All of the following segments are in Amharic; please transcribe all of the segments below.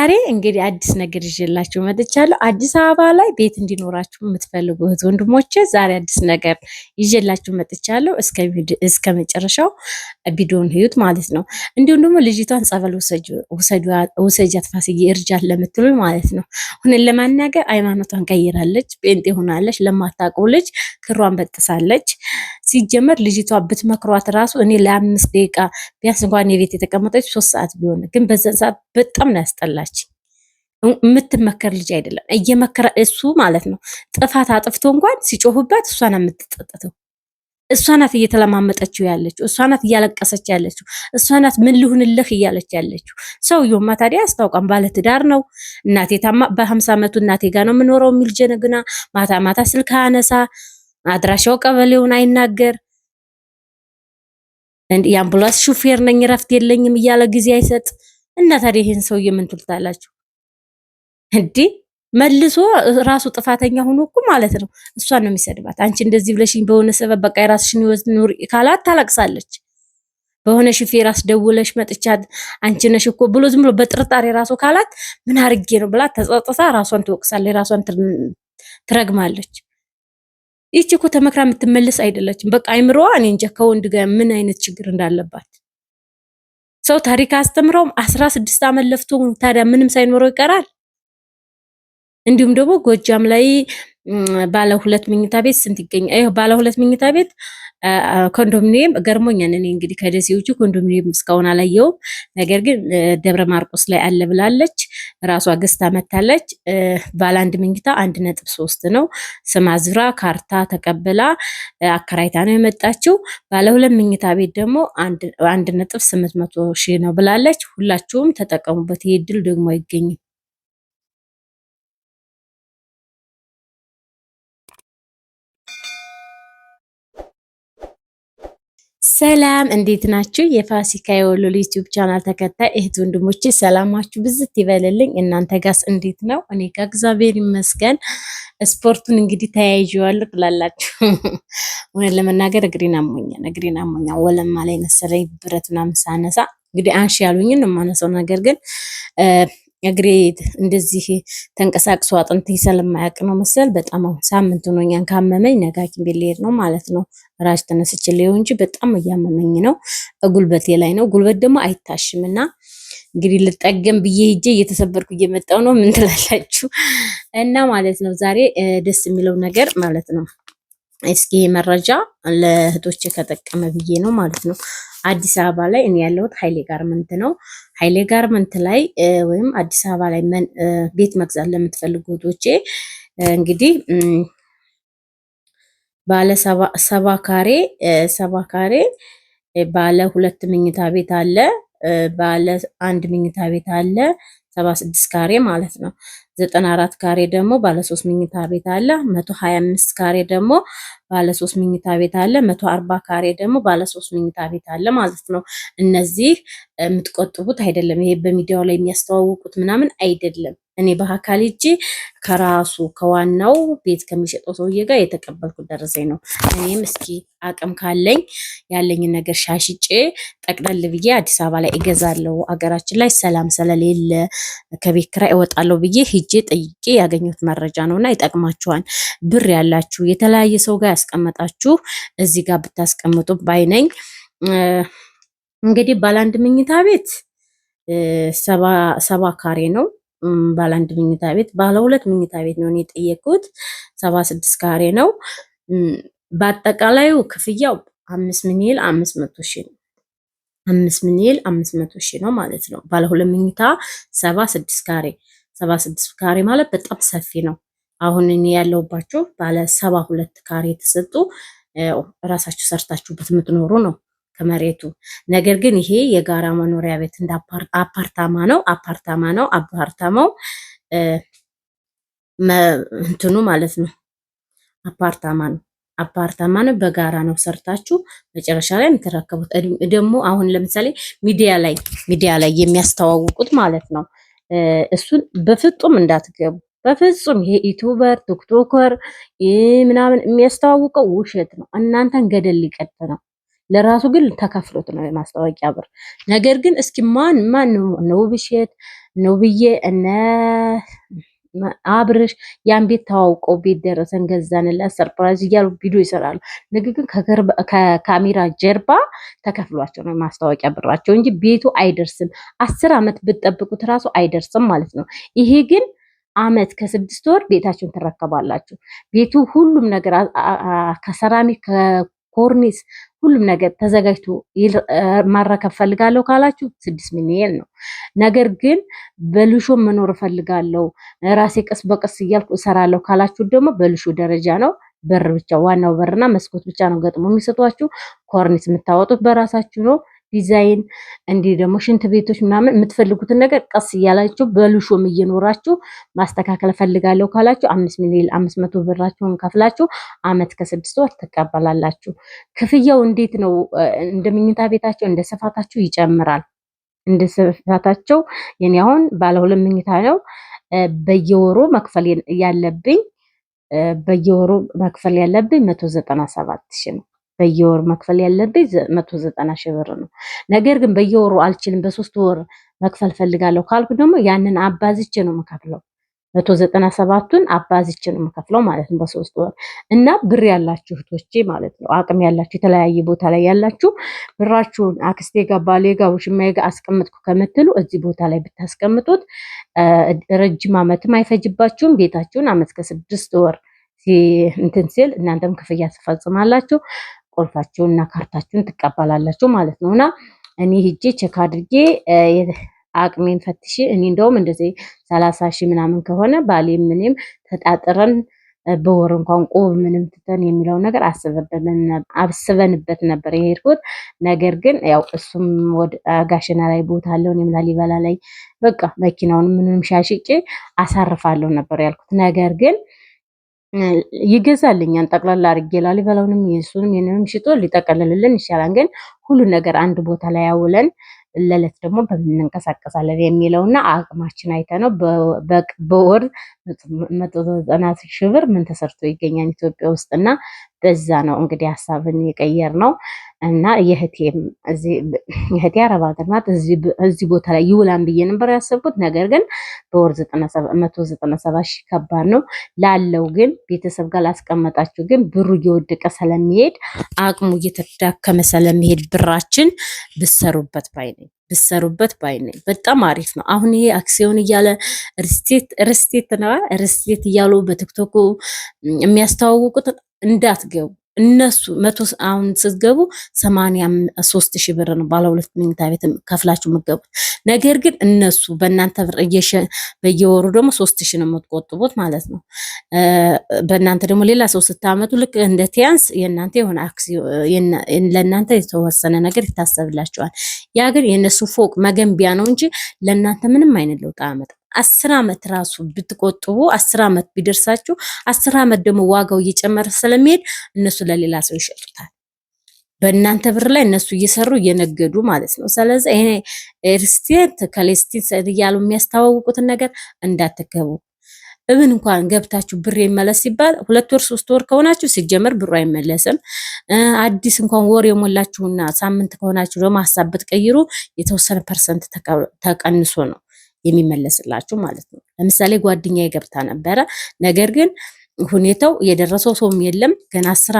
ዛሬ እንግዲህ አዲስ ነገር ይዤላችሁ መጥቻለሁ። አዲስ አበባ ላይ ቤት እንዲኖራችሁ የምትፈልጉ እህት ወንድሞቼ ዛሬ አዲስ ነገር ይዤላችሁ መጥቻለሁ። እስከ መጨረሻው ቪዲዮን ህዩት ማለት ነው። እንዲሁም ደግሞ ልጅቷን ጸበል ውሰጃት ፋስዬ እርጃት ለምትሉ ማለት ነው። ሁንን ለማናገር ሃይማኖቷን ቀይራለች፣ ጴንጤ ሆናለች። ለማታውቀው ልጅ ክሯን በጥሳለች። ሲጀመር ልጅቷ ብትመክሯት ራሱ እኔ ለ5 ደቂቃ ቢያንስ እንኳን የቤት የተቀመጠች 3 ሰዓት ቢሆን ግን በዛን ሰዓት በጣም ነው ያስጠላች። የምትመከር ልጅ አይደለም። እየመከረ እሱ ማለት ነው ጥፋት አጥፍቶ እንኳን ሲጮህባት እሷ ናት የምትጠጠተው። እሷ ናት እየተለማመጠችው ያለችው። እሷ ናት እያለቀሰች ያለችው። እሷ ናት ምን ልሁንልህ እያለች ያለችው። ሰውየውማ ታዲያ አስታውቃም ባለትዳር ነው። እናቴ ታማ በ50 ዓመቱ እናቴ ጋር ነው የምኖረው የሚል ጀነግና ማታ ማታ ስልክ አነሳ፣ አድራሻው ቀበሌውን አይናገር፣ የአምቡላንስ ሹፌር ነኝ ረፍት የለኝም እያለ ጊዜ አይሰጥ። እና ታዲያ ይሄን ሰውዬ ምን ትልታላችሁ እንዴ? መልሶ ራሱ ጥፋተኛ ሆኖ እኮ ማለት ነው እሷን ነው የሚሰድባት። አንቺ እንደዚህ ብለሽኝ በሆነ ሰበብ በቃ የራስሽን ህይወት ኑሪ ካላት ታለቅሳለች። በሆነ ሹፌር አስደውለሽ መጥቻት አንቺ ነሽ እኮ ብሎ ዝም ብሎ በጥርጣሬ ራሱ ካላት ምን አርጌ ነው ብላ ተጸጽታ ራሷን ትወቅሳለች፣ ራሷን ትረግማለች። ይቺ እኮ ተመክራ የምትመለስ አይደለችም። በቃ አይምሮዋ እኔ እንጃ ከወንድ ጋር ምን አይነት ችግር እንዳለባት። ሰው ታሪክ አስተምረውም 16 ዓመት ለፍቶ ታዲያ ምንም ሳይኖረው ይቀራል። እንዲሁም ደግሞ ጎጃም ላይ ባለ 2 መኝታ ቤት ስንት ይገኛል? ባለ 2 መኝታ ቤት ኮንዶሚኒየም ገርሞኛል። እኔ እንግዲህ ከደሴዎቹ ኮንዶሚኒየም እስካሁን አላየውም። ነገር ግን ደብረ ማርቆስ ላይ አለ ብላለች። ራሷ ገዝታ መታለች። ባለ 1 መኝታ 1.3 ነው። ስማዝራ ካርታ ተቀብላ አከራይታ ነው የመጣችው። ባለ 2 መኝታ ቤት ደግሞ 1.8 ሺህ ነው ብላለች። ሁላችሁም ተጠቀሙበት። ይሄ እድል ደግሞ አይገኝም። ሰላም እንዴት ናችሁ? የፋሲካ የወሎ ዩቲዩብ ቻናል ተከታይ እህት ወንድሞቼ ሰላማችሁ ብዝት ይበልልኝ። እናንተ ጋስ እንዴት ነው? እኔ ጋር እግዚአብሔር ይመስገን። ስፖርቱን እንግዲህ ተያይዤዋለሁ ትላላችሁ። እውነት ለመናገር እግሬን አሞኛል። ወለማ ላይ መሰለኝ ብረት ምናምን ሳነሳ እንግዲህ አንሺ ያሉኝን ነው የማነሳው። ነገር ግን እግሬ እንደዚህ ተንቀሳቅሶ አጥንት ስለማያውቅ ነው መሰል በጣም አሁን ሳምንት ሆኖኛል ካመመኝ። ነገ ሐኪም ቤት ልሄድ ነው ማለት ነው። ራጅ ተነስችልኝ እንጂ በጣም እያመመኝ ነው። ጉልበቴ ላይ ነው። ጉልበት ደግሞ አይታሽምና እንግዲህ ልጠገም ብዬ ሄጄ እየተሰበርኩ እየመጣው ነው። ምን ትላላችሁ? እና ማለት ነው ዛሬ ደስ የሚለው ነገር ማለት ነው እስኪ መረጃ ለእህቶቼ ከጠቀመ ብዬ ነው ማለት ነው። አዲስ አበባ ላይ እኔ ያለሁት ኃይሌ ጋርመንት ነው። ኃይሌ ጋርመንት ላይ ወይም አዲስ አበባ ላይ ቤት መግዛት ለምትፈልጉ እህቶቼ እንግዲህ ባለ 70 ካሬ ባለ 2 መኝታ ቤት አለ፣ ባለ 1 መኝታ ቤት አለ 76 ካሬ ማለት ነው። 94 ካሬ ደግሞ ባለ 3 መኝታ ቤት አለ። 125 ካሬ ደግሞ ባለ 3 መኝታ ቤት አለ። 140 ካሬ ደግሞ ባለ 3 መኝታ ቤት አለ ማለት ነው። እነዚህ የምትቆጥቡት አይደለም። ይሄ በሚዲያው ላይ የሚያስተዋውቁት ምናምን አይደለም። እኔ በአካል ሂጄ ከራሱ ከዋናው ቤት ከሚሸጠው ሰውዬ ጋር የተቀበልኩት ደረሰኝ ነው። እኔም እስኪ አቅም ካለኝ ያለኝን ነገር ሻሽጬ ጠቅለል ብዬ አዲስ አበባ ላይ እገዛለሁ። አገራችን ላይ ሰላም ስለሌለ ከቤት ኪራይ እወጣለሁ ብዬ ሂጄ ጠይቄ ያገኘሁት መረጃ ነውና ይጠቅማችኋል። ብር ያላችሁ የተለያየ ሰው ጋር ያስቀመጣችሁ እዚህ ጋር ብታስቀምጡ ባይነኝ። እንግዲህ ባለ 1 መኝታ ቤት 70 ካሬ ነው። ባለ 1 መኝታ ቤት ባለ 2 መኝታ ቤት ነው እኔ የጠየቁት 76 ካሬ ነው። በአጠቃላዩ ክፍያው 5,500,000 ነው። 5,500,000 ነው ማለት ነው። ባለ 2 መኝታ 76 ካሬ ማለት በጣም ሰፊ ነው። አሁን እኔ ያለሁባችሁ ባለ 72 ካሬ ተሰጡ ራሳችሁ ሰርታችሁበት የምትኖሩ ነው ከመሬቱ። ነገር ግን ይሄ የጋራ መኖሪያ ቤት እንደ አፓርታማ ነው። አፓርታማው እንትኑ ማለት ነው አፓርታማ ነው። በጋራ ነው ሰርታችሁ መጨረሻ ላይ የምትረከቡት። ደግሞ አሁን ለምሳሌ ሚዲያ ላይ የሚያስተዋውቁት ማለት ነው እሱን በፍጹም እንዳትገቡ። በፍጹም ይሄ ዩቲዩበር ቲክቶከር ምናምን የሚያስተዋውቀው ውሸት ነው። እናንተን ገደል ሊቀጥ ነው። ለራሱ ግን ተከፍሎት ነው የማስታወቂያ ብር። ነገር ግን እስኪ ማን ነው ውብሸት ነው ብዬ እነ አብርሽ ያን ቤት ተዋውቀው ቤት ደረሰን ገዛንላት ሰርፕራይዝ እያሉ ቪዲዮ ይሰራሉ። ነገር ግን ከካሜራ ጀርባ ተከፍሏቸው ነው ማስታወቂያ ብራቸው እንጂ ቤቱ አይደርስም። 10 ዓመት ብትጠብቁት ራሱ አይደርስም ማለት ነው። ይሄ ግን ዓመት ከ6 ወር ቤታችሁን ትረከባላችሁ። ቤቱ ሁሉም ነገር ከሰራሚክ ኮርኒስ ሁሉም ነገር ተዘጋጅቶ ማረከብ ፈልጋለሁ ካላችሁ 6 ሚሊዮን ነው። ነገር ግን በልሾ መኖር ፈልጋለሁ ራሴ ቀስ በቀስ እያልኩ እሰራለሁ ካላችሁ ደግሞ በልሾ ደረጃ ነው። በር ብቻ ዋናው በርና መስኮት ብቻ ነው ገጥሞ የሚሰጧችሁ። ኮርኒስ የምታወጡት በራሳችሁ ነው። ዲዛይን እንዲህ ደግሞ ሽንት ቤቶች ምናምን የምትፈልጉትን ነገር ቀስ እያላችሁ በልሾም እየኖራችሁ ማስተካከል ፈልጋለሁ ካላችሁ 5 ሚሊዮን 500 ብራችሁን ከፍላችሁ ዓመት ከ6 ወር ትቀበላላችሁ። ክፍያው እንዴት ነው? እንደ መኝታ ቤታቸው እንደ ስፋታችሁ ይጨምራል። እንደ ስፋታቸው የኔ አሁን ባለ 2 መኝታ ነው። በየወሩ መክፈል ያለብኝ 197 ሺህ ነው። በየወር መክፈል ያለብኝ 190 ሺህ ብር ነው። ነገር ግን በየወሩ አልችልም፣ በ3 ወር መክፈል ፈልጋለሁ ካልኩ ደግሞ ያንን አባዝቼ ነው የምከፍለው። 197ቱን አባዝቼ ነው የምከፍለው ማለት ነው በ3 ወር። እና ብር ያላችሁ እህቶቼ ማለት ነው አቅም ያላችሁ የተለያየ ቦታ ላይ ያላችሁ ብራችሁን አክስቴ ጋር ባሌ ጋር ውሽማዬ ጋር አስቀምጥኩ ከምትሉ እዚህ ቦታ ላይ ብታስቀምጡት ረጅም ዓመትም አይፈጅባችሁም። ቤታችሁን ዓመት ከ6 ወር እንትን ሲል እናንተም ክፍያ ትፈጽማላችሁ። ቁልፋችሁን እና ካርታችሁን ትቀበላላችሁ ማለት ነው። እና እኔ ሂጄ ቼክ አድርጌ አቅሜን ፈትሼ እኔ እንደውም እንደዚህ 30 ሺህ ምናምን ከሆነ ባሌ ምንም ተጣጥረን በወር እንኳን ቆብ ምንም ትተን የሚለው ነገር አስበንበት ነበር የሄድኩት። ነገር ግን ያው እሱም ወደ ጋሸና ላይ ቦታ አለው እኔም ላሊበላ ላይ በቃ መኪናውን ምንም ሻሽጬ አሳርፋለሁ ነበር ያልኩት። ነገር ግን ይገዛልኛል ጠቅላላ አድርጌ ላሊበላውንም የሱንም የነንም ሽጦ ሊጠቀልልልን ይሻላል። ግን ሁሉ ነገር አንድ ቦታ ላይ አውለን ለለት ደግሞ በምን እንቀሳቀሳለን የሚለውና አቅማችን አይተነው በወር 190 ሺህ ብር ምን ተሰርቶ ይገኛል ኢትዮጵያ ውስጥና በዛ ነው እንግዲህ ሀሳብን የቀየር ነው። እና የእህቴ አረብ ሀገር ናት። እዚህ ቦታ ላይ ይውላን ብዬ ነበር ያሰብኩት። ነገር ግን በወር 197 ሺህ ከባድ ነው ላለው ግን ቤተሰብ ጋር ላስቀመጣችሁ ግን ብሩ እየወደቀ ስለሚሄድ አቅሙ እየተዳከመ ስለሚሄድ ብራችን ብሰሩበት ባይ ነኝ። በጣም አሪፍ ነው። አሁን ይሄ አክሲዮን እያለ ርስቴት እያሉ በቲክቶክ የሚያስተዋውቁት እንዳትገቡ። እነሱ አሁን ስትገቡ 83 ሺህ ብር ነው ባለ 2 መኝታ ቤት ከፍላችሁ የምትገቡት። ነገር ግን እነሱ በእናንተ ብር በየወሩ ደግሞ 3 ሺህ ነው የምትቆጥቡት ማለት ነው። በእናንተ ደግሞ ሌላ ሰው ስታመጡ ልክ እንደ ቲያንስ የእናንተ የሆነ አክሲዮን ለእናንተ የተወሰነ ነገር ይታሰብላችኋል። ያ ግን የእነሱ ፎቅ መገንቢያ ነው እንጂ ለእናንተ ምንም አይነት ለውጥ አያመጣም። 10 ዓመት ራሱ ብትቆጥቡ 10 ዓመት ቢደርሳችሁ 10 ዓመት ደግሞ ዋጋው እየጨመረ ስለሚሄድ እነሱ ለሌላ ሰው ይሸጡታል። በእናንተ ብር ላይ እነሱ እየሰሩ እየነገዱ ማለት ነው። ስለዚህ ይሄ ሪስቴት ከሌስቴት እያሉ የሚያስተዋውቁትን ነገር እንዳትገቡ። እብን እንኳን ገብታችሁ ብር ይመለስ ሲባል 2 ወር 3 ወር ከሆናችሁ ሲጀመር ብሩ አይመለስም። አዲስ እንኳን ወር የሞላችሁና ሳምንት ከሆናችሁ ደግሞ ሀሳብ ብትቀይሩ የተወሰነ ፐርሰንት ተቀንሶ ነው የሚመለስላችሁ ማለት ነው። ለምሳሌ ጓደኛዬ ገብታ ነበረ። ነገር ግን ሁኔታው የደረሰው ሰውም የለም። ገና 10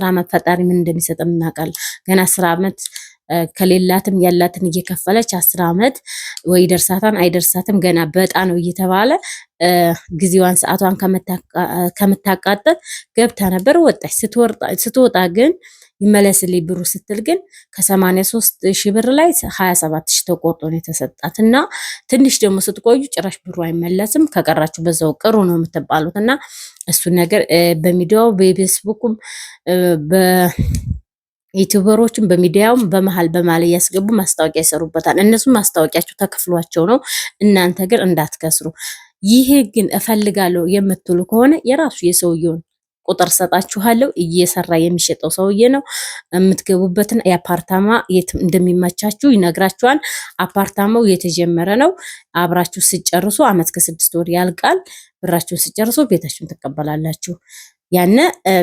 ዓመት ፈጣሪ ምን እንደሚሰጥ እናውቃለን። ገና 10 ዓመት ከሌላትም ያላትን እየከፈለች 10 ዓመት ወይ ደርሳታን አይደርሳትም ገና በጣ ነው እየተባለ ጊዜዋን ሰዓቷን ከምታቃጥል ገብታ ነበር። ወጣች። ስትወጣ ግን ይመለስልኝ ብሩ ስትል ግን ከ83 ሺህ ብር ላይ 27 ሺህ ተቆርጦ ነው የተሰጣት። እና ትንሽ ደግሞ ስትቆዩ ጭራሽ ብሩ አይመለስም፣ ከቀራችሁ በዛው ቅሩ ነው የምትባሉት። እና እሱን ነገር በሚዲያው በፌስቡክም በዩቲዩበሮችም በሚዲያውም በመሃል እያስገቡ ማስታወቂያ ይሰሩበታል። እነሱም ማስታወቂያቸው ተከፍሏቸው ነው። እናንተ ግን እንዳትከስሩ። ይሄ ግን እፈልጋለሁ የምትሉ ከሆነ የራሱ የሰውየውን ቁጥር ሰጣችኋለሁ። እየሰራ የሚሸጠው ሰውዬ ነው። የምትገቡበትን የአፓርታማ የት እንደሚመቻችሁ ይነግራችኋል። አፓርታማው የተጀመረ ነው። አብራችሁ ስጨርሱ ዓመት ከ6 ወር ያልቃል። ብራችሁን ስጨርሱ ቤታችሁን ትቀበላላችሁ። ያነ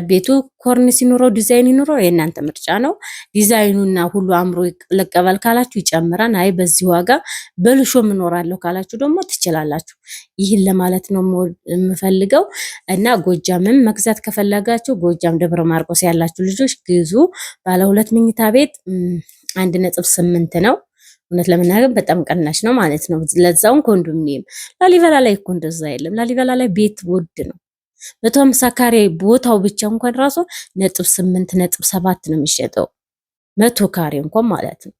ቤቱ ኮርኒስ ይኑረው ዲዛይን ይኑረው የእናንተ ምርጫ ነው። ዲዛይኑና ሁሉ አምሮ ልቀበል ካላችሁ ይጨምራል። አይ በዚህ ዋጋ በልሾ እኖራለሁ ካላችሁ ደግሞ ትችላላችሁ። ይህን ለማለት ነው የምፈልገው። እና ጎጃምም መግዛት ከፈለጋችሁ ጎጃም ደብረ ማርቆስ ያላችሁ ልጆች ግዙ። ባለ 2 መኝታ ቤት 1.8 ነው። እውነት ለመናገር በጣም ቀናሽ ነው ማለት ነው። ለዛውን ኮንዶሚኒየም። ላሊበላ ላይ እኮ እንደዛ የለም። ላሊበላ ላይ ቤት ውድ ነው። 150 ካሬ ቦታው ብቻ እንኳን ራሱ 8.7 ነው የሚሸጠው 100 ካሬ እንኳን ማለት ነው።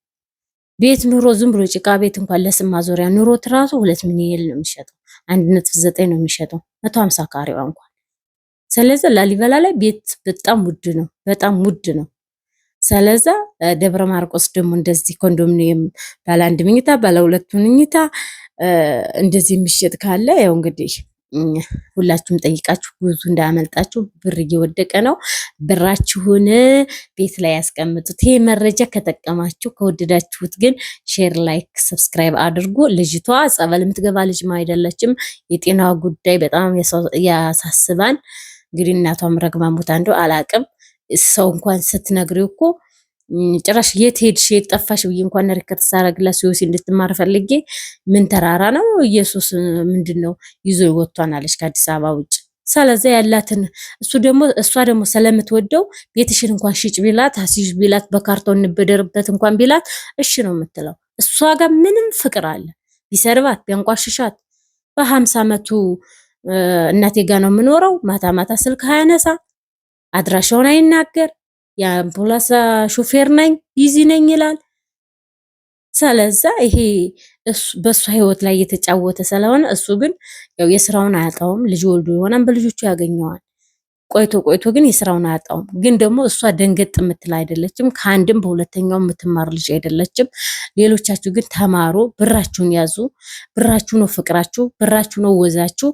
ቤት ኑሮ ዝም ብሎ ጭቃ ቤት እንኳን ለስም ማዞሪያ ኑሮት ራሱ 2 ሚሊዮን ነው የሚሸጠው 1.9 ነው የሚሸጠው 150 ካሬዋ እንኳን። ስለዚህ ላሊበላ ላይ ቤት በጣም ውድ ነው፣ በጣም ውድ ነው። ስለዚህ ደብረ ማርቆስ ደግሞ እንደዚህ ኮንዶሚኒየም ባለ 1 መኝታ ባለ 2 መኝታ እንደዚህ የሚሸጥ ካለ ያው እንግዲህ ሁላችሁም ጠይቃችሁ ብዙ እንዳያመልጣችሁ። ብር እየወደቀ ነው። ብራችሁን ቤት ላይ ያስቀምጡት። ይሄ መረጃ ከጠቀማችሁ ከወደዳችሁት ግን ሼር፣ ላይክ፣ ሰብስክራይብ አድርጉ። ልጅቷ ጸበል የምትገባ ልጅ አይደለችም። የጤናዋ ጉዳይ በጣም ያሳስባል። እንግዲህ እናቷም ረግማ ሞታ እንደው አላቅም። ሰው እንኳን ስትነግሪው እኮ ጭራሽ የት ሄድሽ የት ጠፋሽ ብዬ እንኳን ሪከርድ ሳረግላት ሲወሲ እንድትማር ፈልጌ ምን ተራራ ነው ኢየሱስ ምንድነው ይዞ ይወጣን አለች ከአዲስ አበባ ውጭ። ስለዚህ ያላትን እሷ ደግሞ ስለምትወደው ቤትሽን እንኳን ሽጭ ቢላት አሲሽ ቢላት በካርቶን እንበደርበት እንኳን ቢላት እሺ ነው የምትለው። እሷ ጋር ምንም ፍቅር አለ። ቢሰርባት ቢያንቋሽሻት በ50 ዓመቱ እናቴ ጋር ነው የምኖረው። ማታ ማታ ስልክ አያነሳ፣ አድራሻውን አይናገር፣ የአምቡላንስ ሹፌር ነኝ ቢዚ ነኝ ይላል። ስለዛ ይሄ በእሱ ህይወት ላይ እየተጫወተ ስለሆነ እሱ ግን ያው የስራውን አያጣውም። ልጅ ወልዶ ይሆናል በልጆቹ ያገኘዋል። ቆይቶ ግን የስራውን አያጣውም። ግን ደግሞ እሷ ደንገጥ የምትል አይደለችም። ከአንድም በሁለተኛው የምትማር ልጅ አይደለችም። ሌሎቻችሁ ግን ተማሩ፣ ብራችሁን ያዙ። ብራችሁ ነው ፍቅራችሁ፣ ብራችሁ ነው ወዛችሁ፣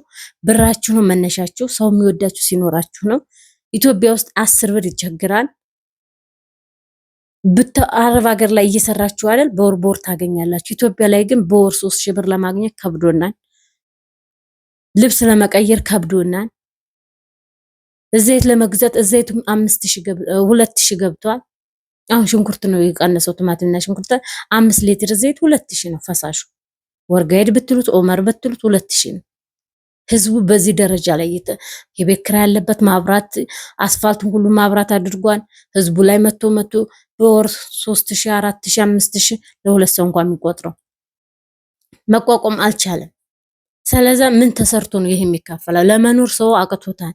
ብራችሁ ነው መነሻችሁ። ሰው የሚወዳችሁ ሲኖራችሁ ነው። ኢትዮጵያ ውስጥ 10 ብር ይቸግራል። አረብ ሀገር ላይ እየሰራችሁ አይደል በወር ታገኛላችሁ። ኢትዮጵያ ላይ ግን በወር 3000 ብር ለማግኘት ከብዶናል። ልብስ ለመቀየር ከብዶናል። ዘይት ለመግዛት ዘይቱ 2000 ገብቷል። አሁን ሽንኩርት ነው የቀነሰው። ቲማቲምና ሽንኩርት 5 ሊትር ዘይት 2000 ነው ፈሳሹ። ወርጋይድ ብትሉት ኦመር ብትሉት 2000 ነው። ህዝቡ በዚህ ደረጃ ላይ የቤት ኪራይ ያለበት ማብራት አስፋልቱን ሁሉ ማብራት አድርጓል። ህዝቡ ላይ መቶ በወር 3000 4000 5000 ለሁለት ሰው እንኳን የሚቆጥረው መቋቋም አልቻለም። ስለዚህ ምን ተሰርቶ ነው ይሄ የሚካፈለው? ለመኖር ሰው አቅቶታል።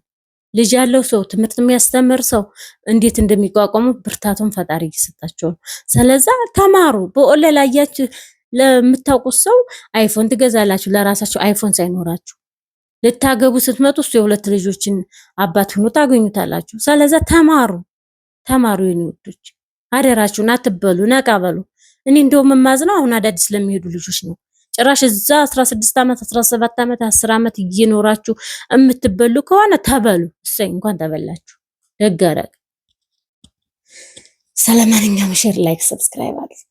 ልጅ ያለው ሰው ትምህርት የሚያስተምር ሰው እንዴት እንደሚቋቋሙ ብርታቱን ፈጣሪ እየሰጣቸው ነው። ስለዚህ ተማሩ። በኦንላይን ላያችሁ ለምታውቁት ሰው አይፎን ትገዛላችሁ፣ ለራሳችሁ አይፎን ሳይኖራችሁ ልታገቡ ስትመጡ እሱ የሁለት ልጆችን አባት ሆኖ ታገኙታላችሁ። ስለዚህ ተማሩ የኔ ውዶች፣ አደራችሁን አትበሉ፣ ነቃ በሉ። እኔ እንደውም የማዝነው አሁን አዳዲስ ለሚሄዱ ልጆች ነው። ጭራሽ እዛ 16 ዓመት 17 ዓመት 10 ዓመት እየኖራችሁ የምትበሉ ከሆነ ተበሉ። እሰይ እንኳን ተበላችሁ። ደግ አደረገ። ሰለማንኛውም ሼር፣ ላይክ፣ ሰብስክራይብ አድርጉ።